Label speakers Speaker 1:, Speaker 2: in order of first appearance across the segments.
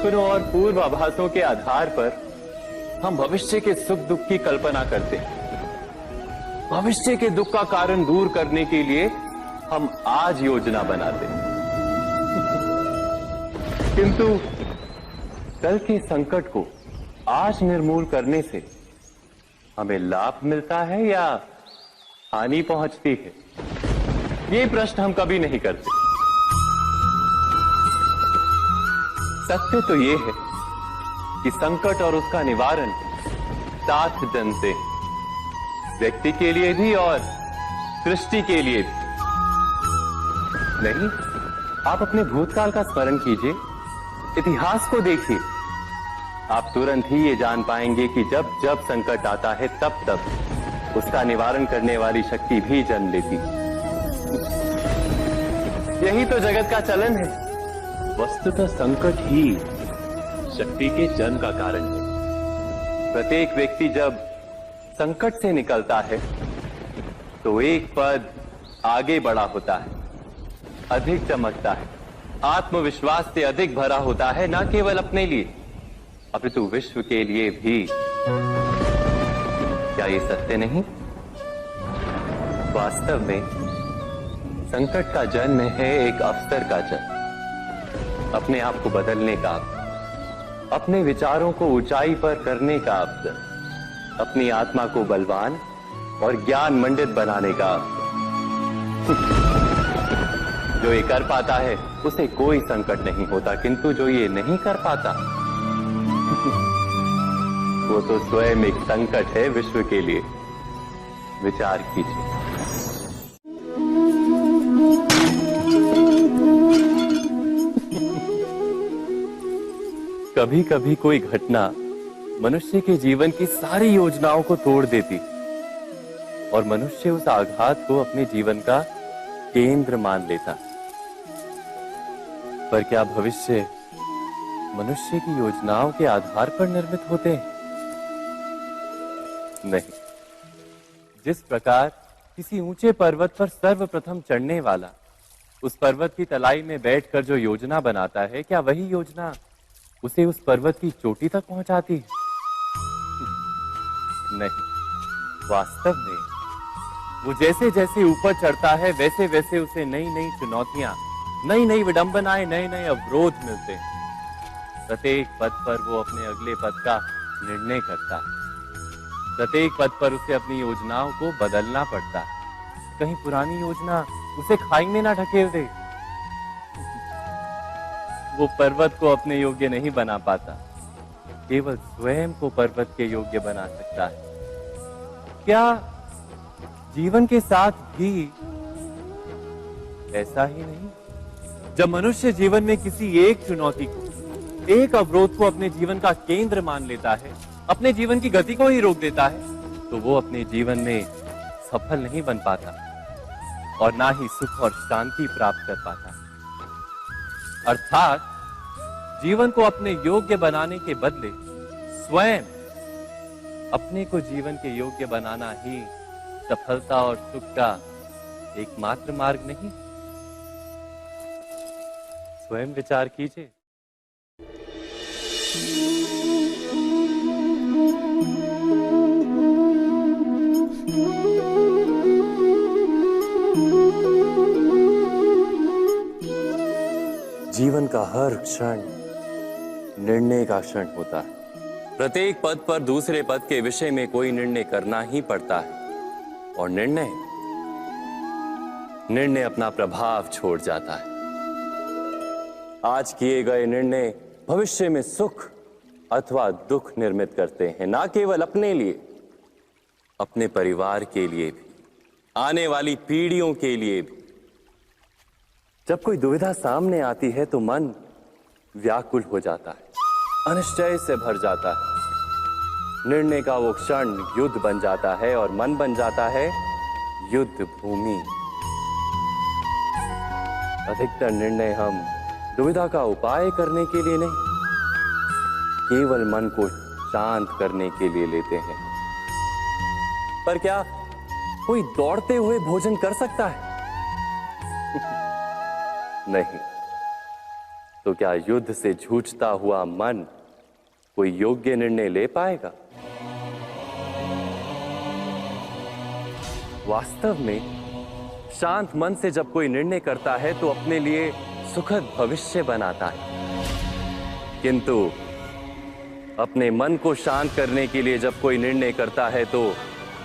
Speaker 1: सपनों और पूर्वाभासों के आधार पर हम भविष्य के सुख दुख की कल्पना करते हैं। भविष्य के दुख का कारण दूर करने के लिए हम आज योजना बनाते हैं। किंतु कल के संकट को आज निर्मूल करने से हमें लाभ मिलता है या हानि पहुंचती है, ये प्रश्न हम कभी नहीं करते। सत्य तो ये है कि संकट और उसका निवारण साथ जनते हैं, व्यक्ति के लिए भी और सृष्टि के लिए भी। नहीं, आप अपने भूतकाल का स्मरण कीजिए, इतिहास को देखिए। आप तुरंत ही ये जान पाएंगे कि जब जब संकट आता है तब तब उसका निवारण करने वाली शक्ति भी जन्म लेती है। यही तो जगत का चलन है। वस्तुतः संकट ही शक्ति के जन्म का कारण है। प्रत्येक व्यक्ति जब संकट से निकलता है तो एक पद आगे बढ़ा होता है, अधिक चमकता है, आत्मविश्वास से अधिक भरा होता है, न केवल अपने लिए अपितु विश्व के लिए भी। क्या ये सत्य नहीं? वास्तव में संकट का जन्म है एक अवसर का जन्म, अपने आप को बदलने का, अपने विचारों को ऊंचाई पर करने का अवसर, अपनी आत्मा को बलवान और ज्ञान मंडित बनाने का अवसर। जो ये कर पाता है उसे कोई संकट नहीं होता, किंतु जो ये नहीं कर पाता वो तो स्वयं एक संकट है विश्व के लिए। विचार कीजिए। कभी कभी कोई घटना मनुष्य के जीवन की सारी योजनाओं को तोड़ देती और मनुष्य उस आघात को अपने जीवन का केंद्र मान लेता। पर क्या भविष्य मनुष्य की योजनाओं के आधार पर निर्मित होते हैं? नहीं। जिस प्रकार किसी ऊंचे पर्वत पर सर्वप्रथम चढ़ने वाला उस पर्वत की तलाई में बैठकर जो योजना बनाता है, क्या वही योजना उसे उस पर्वत की चोटी तक पहुंचाती है? नहीं। वास्तव में वो जैसे जैसे ऊपर चढ़ता है वैसे वैसे उसे नई नई चुनौतियां, नई नई विडंबनाएं, नए नए अवरोध मिलते हैं। प्रत्येक पद पर वो अपने अगले पद का निर्णय करता है। प्रत्येक पद पर उसे अपनी योजनाओं को बदलना पड़ता है। कहीं पुरानी योजना उसे खाई में ना ढकेल दे। वो पर्वत को अपने योग्य नहीं बना पाता, केवल स्वयं को पर्वत के योग्य बना सकता है। क्या जीवन के साथ भी ऐसा ही नहीं? जब मनुष्य जीवन में किसी एक चुनौती को, एक अवरोध को अपने जीवन का केंद्र मान लेता है, अपने जीवन की गति को ही रोक देता है, तो वो अपने जीवन में सफल नहीं बन पाता और ना ही सुख और शांति प्राप्त कर पाता। अर्थात जीवन को अपने योग्य बनाने के बदले स्वयं अपने को जीवन के योग्य बनाना ही सफलता और सुख का एकमात्र मार्ग नहीं। स्वयं विचार कीजिए। जीवन का हर क्षण निर्णय का क्षण होता है। प्रत्येक पद पर दूसरे पद के विषय में कोई निर्णय करना ही पड़ता है और निर्णय अपना प्रभाव छोड़ जाता है। आज किए गए निर्णय भविष्य में सुख अथवा दुख निर्मित करते हैं, ना केवल अपने लिए, अपने परिवार के लिए भी, आने वाली पीढ़ियों के लिए भी। जब कोई दुविधा सामने आती है तो मन व्याकुल हो जाता है, अनिश्चय से भर जाता है। निर्णय का वो क्षण युद्ध बन जाता है और मन बन जाता है युद्ध भूमि। अधिकतर निर्णय हम दुविधा का उपाय करने के लिए नहीं, केवल मन को शांत करने के लिए लेते हैं। पर क्या कोई दौड़ते हुए भोजन कर सकता है? नहीं। तो क्या युद्ध से जूझता हुआ मन कोई योग्य निर्णय ले पाएगा? वास्तव में शांत मन से जब कोई निर्णय करता है तो अपने लिए सुखद भविष्य बनाता है, किंतु अपने मन को शांत करने के लिए जब कोई निर्णय करता है तो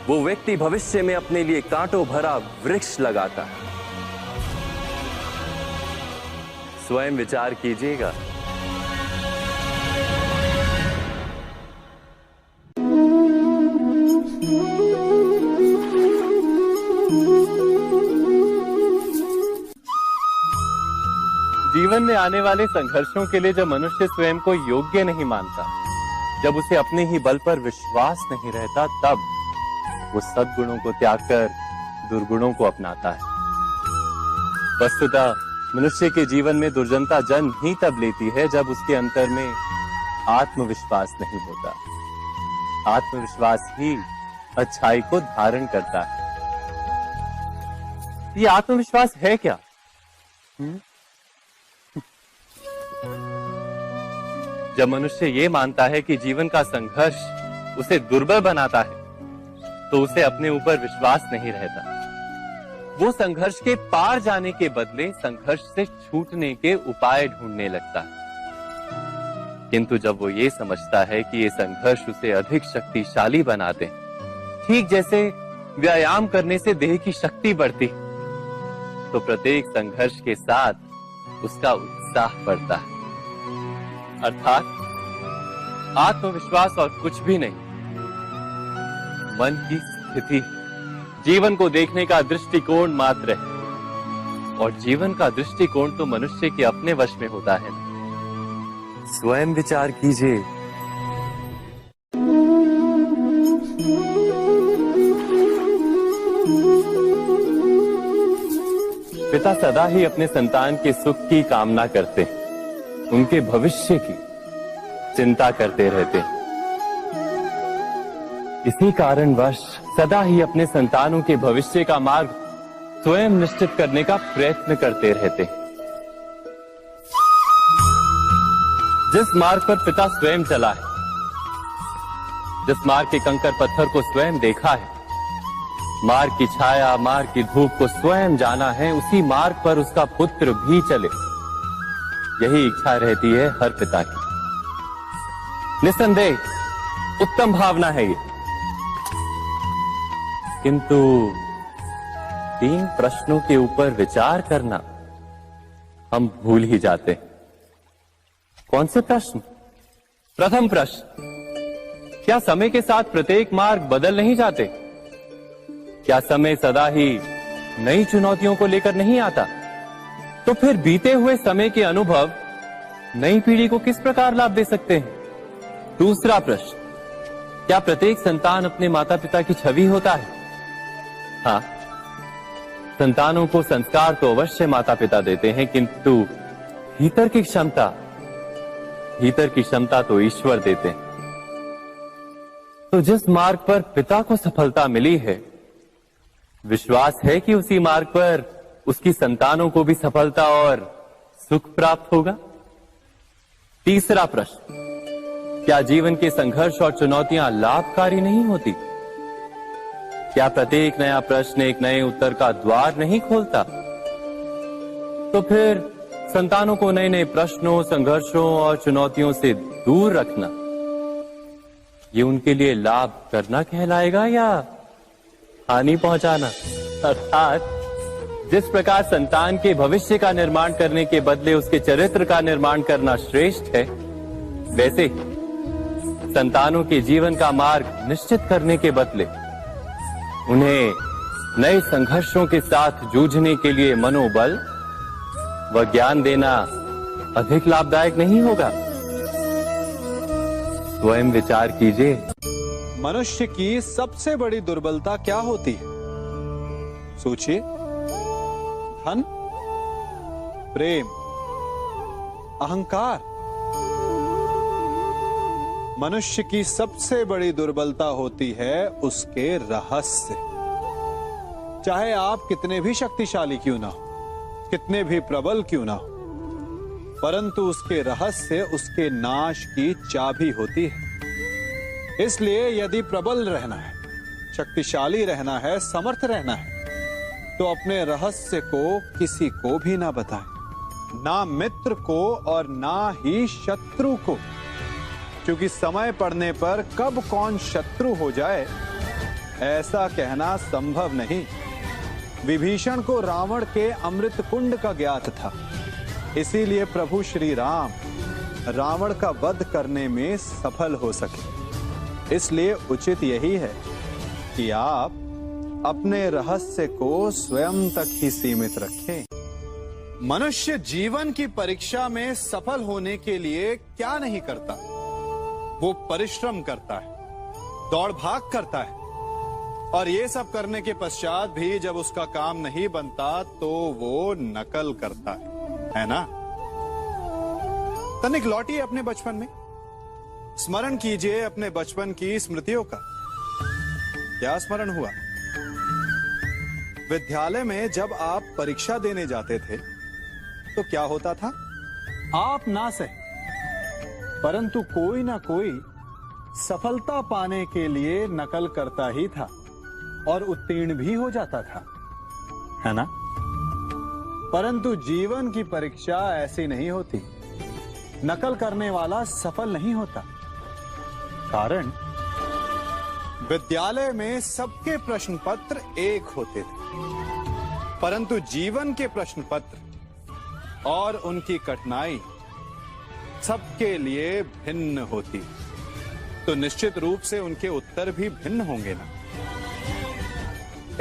Speaker 1: वो व्यक्ति भविष्य में अपने लिए कांटों भरा वृक्ष लगाता है। स्वयं विचार कीजिएगा। जीवन में आने वाले संघर्षों के लिए जब मनुष्य स्वयं को योग्य नहीं मानता, जब उसे अपने ही बल पर विश्वास नहीं रहता, तब वो सद्गुणों को त्याग कर दुर्गुणों को अपनाता है। वस्तुतः मनुष्य के जीवन में दुर्जनता जन्म ही तब लेती है जब उसके अंतर में आत्मविश्वास नहीं होता। आत्मविश्वास ही अच्छाई को धारण करता है। ये आत्मविश्वास है क्या? जब मनुष्य ये मानता है कि जीवन का संघर्ष उसे दुर्बल बनाता है, तो उसे अपने ऊपर विश्वास नहीं रहता। वो संघर्ष के पार जाने के बदले संघर्ष से छूटने के उपाय ढूंढने लगता है। किंतु जब वो ये समझता है कि ये संघर्ष उसे अधिक शक्तिशाली बनाते हैं, ठीक जैसे व्यायाम करने से देह की शक्ति बढ़ती, तो प्रत्येक संघर्ष के साथ उसका उत्साह बढ़ता है। अर्थात आत्मविश्वास और कुछ भी नहीं, मन की स्थिति, जीवन को देखने का दृष्टिकोण मात्र है। और जीवन का दृष्टिकोण तो मनुष्य के अपने वश में होता है। स्वयं विचार कीजिए। पिता सदा ही अपने संतान के सुख की कामना करते हैं, उनके भविष्य की चिंता करते रहते हैं। इसी कारणवश सदा ही अपने संतानों के भविष्य का मार्ग स्वयं निश्चित करने का प्रयत्न करते रहते हैं। जिस मार्ग पर पिता स्वयं चला है, जिस मार्ग के कंकर पत्थर को स्वयं देखा है, मार्ग की छाया, मार्ग की धूप को स्वयं जाना है, उसी मार्ग पर उसका पुत्र भी चले, यही इच्छा रहती है हर पिता की। निस्संदेह उत्तम भावना है ये। किंतु 3 प्रश्नों के ऊपर विचार करना हम भूल ही जाते हैं। कौन से प्रश्न? प्रथम प्रश्न, क्या समय के साथ प्रत्येक मार्ग बदल नहीं जाते? क्या समय सदा ही नई चुनौतियों को लेकर नहीं आता? तो फिर बीते हुए समय के अनुभव नई पीढ़ी को किस प्रकार लाभ दे सकते हैं? दूसरा प्रश्न, क्या प्रत्येक संतान अपने माता पिता की छवि होता है? हाँ, संतानों को संस्कार तो अवश्य माता पिता देते हैं, किंतु भीतर की क्षमता तो ईश्वर देते हैं। तो जिस मार्ग पर पिता को सफलता मिली है, विश्वास है कि उसी मार्ग पर उसकी संतानों को भी सफलता और सुख प्राप्त होगा। तीसरा प्रश्न, क्या जीवन के संघर्ष और चुनौतियां लाभकारी नहीं होती? क्या प्रत्येक नया प्रश्न एक नए उत्तर का द्वार नहीं खोलता? तो फिर संतानों को नए नए प्रश्नों, संघर्षों और चुनौतियों से दूर रखना, ये उनके लिए लाभ करना कहलाएगा या हानि पहुंचाना? अर्थात जिस प्रकार संतान के भविष्य का निर्माण करने के बदले उसके चरित्र का निर्माण करना श्रेष्ठ है, वैसे ही संतानों के जीवन का मार्ग निश्चित करने के बदले उन्हें नए संघर्षों के साथ जूझने के लिए मनोबल व ज्ञान देना अधिक लाभदायक नहीं होगा? स्वयं विचार कीजिए।
Speaker 2: मनुष्य की सबसे बड़ी दुर्बलता क्या होती है? सोचिए। धन, प्रेम, अहंकार। मनुष्य की सबसे बड़ी दुर्बलता होती है उसके रहस्य। चाहे आप कितने भी शक्तिशाली क्यों ना हो, कितने भी प्रबल क्यों ना हो, परंतु उसके रहस्य उसके नाश की चाबी होती है। इसलिए यदि प्रबल रहना है, शक्तिशाली रहना है, समर्थ रहना है, तो अपने रहस्य को किसी को भी ना बताएं, ना मित्र को और ना ही शत्रु को, क्योंकि समय पड़ने पर कब कौन शत्रु हो जाए ऐसा कहना संभव नहीं। विभीषण को रावण के अमृत कुंड का ज्ञात था, इसीलिए प्रभु श्री राम रावण का वध करने में सफल हो सके। इसलिए उचित यही है कि आप अपने रहस्य को स्वयं तक ही सीमित रखें। मनुष्य जीवन की परीक्षा में सफल होने के लिए क्या नहीं करता? वो परिश्रम करता है, दौड़ भाग करता है, और ये सब करने के पश्चात भी जब उसका काम नहीं बनता तो वो नकल करता है ना? तनिक लौटिए अपने बचपन में, स्मरण कीजिए अपने बचपन की स्मृतियों का। क्या स्मरण हुआ? विद्यालय में जब आप परीक्षा देने जाते थे तो क्या होता था? आप ना सहे, परंतु कोई ना कोई सफलता पाने के लिए नकल करता ही था और उत्तीर्ण भी हो जाता था, है ना? परंतु जीवन की परीक्षा ऐसी नहीं होती। नकल करने वाला सफल नहीं होता। कारण विद्यालय में सबके प्रश्न पत्र एक होते थे, परंतु जीवन के प्रश्न पत्र और उनकी कठिनाई सबके लिए भिन्न होती, तो निश्चित रूप से उनके उत्तर भी भिन्न होंगे ना।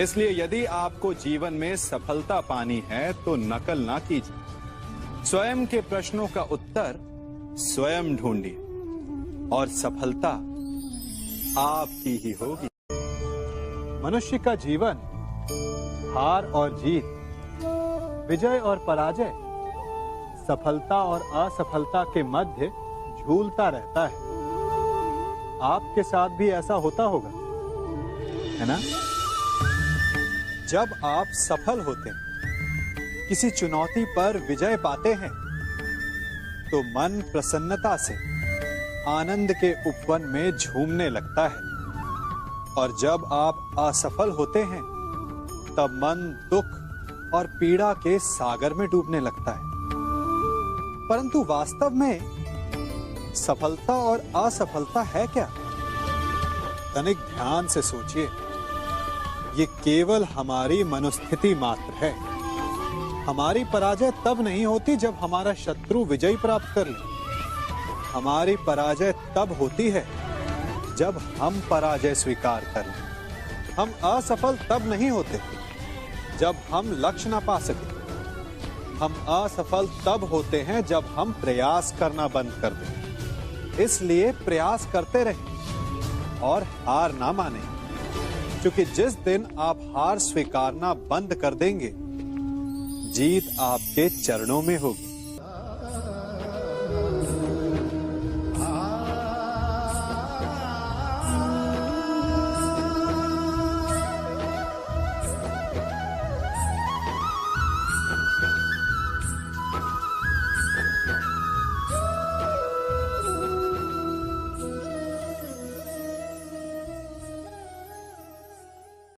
Speaker 2: इसलिए यदि आपको जीवन में सफलता पानी है तो नकल ना कीजिए, स्वयं के प्रश्नों का उत्तर स्वयं ढूंढिए और सफलता आपकी ही होगी। मनुष्य का जीवन हार और जीत, विजय और पराजय, सफलता और असफलता के मध्य झूलता रहता है। आपके साथ भी ऐसा होता होगा, है ना? जब आप सफल होते हैं, किसी चुनौती पर विजय पाते हैं, तो मन प्रसन्नता से आनंद के उपवन में झूमने लगता है, और जब आप असफल होते हैं तब मन दुख और पीड़ा के सागर में डूबने लगता है। परंतु वास्तव में सफलता और असफलता है क्या? तनिक ध्यान से सोचिए। ये केवल हमारी मनोस्थिति मात्र है। हमारी पराजय तब नहीं होती जब हमारा शत्रु विजय प्राप्त कर ले। हमारी पराजय तब होती है जब हम पराजय स्वीकार कर लें। हम असफल तब नहीं होते जब हम लक्ष्य ना पा सके। हम असफल तब होते हैं जब हम प्रयास करना बंद कर दें। इसलिए प्रयास करते रहें और हार ना मानें, क्योंकि जिस दिन आप हार स्वीकारना बंद कर देंगे, जीत आपके चरणों में होगी।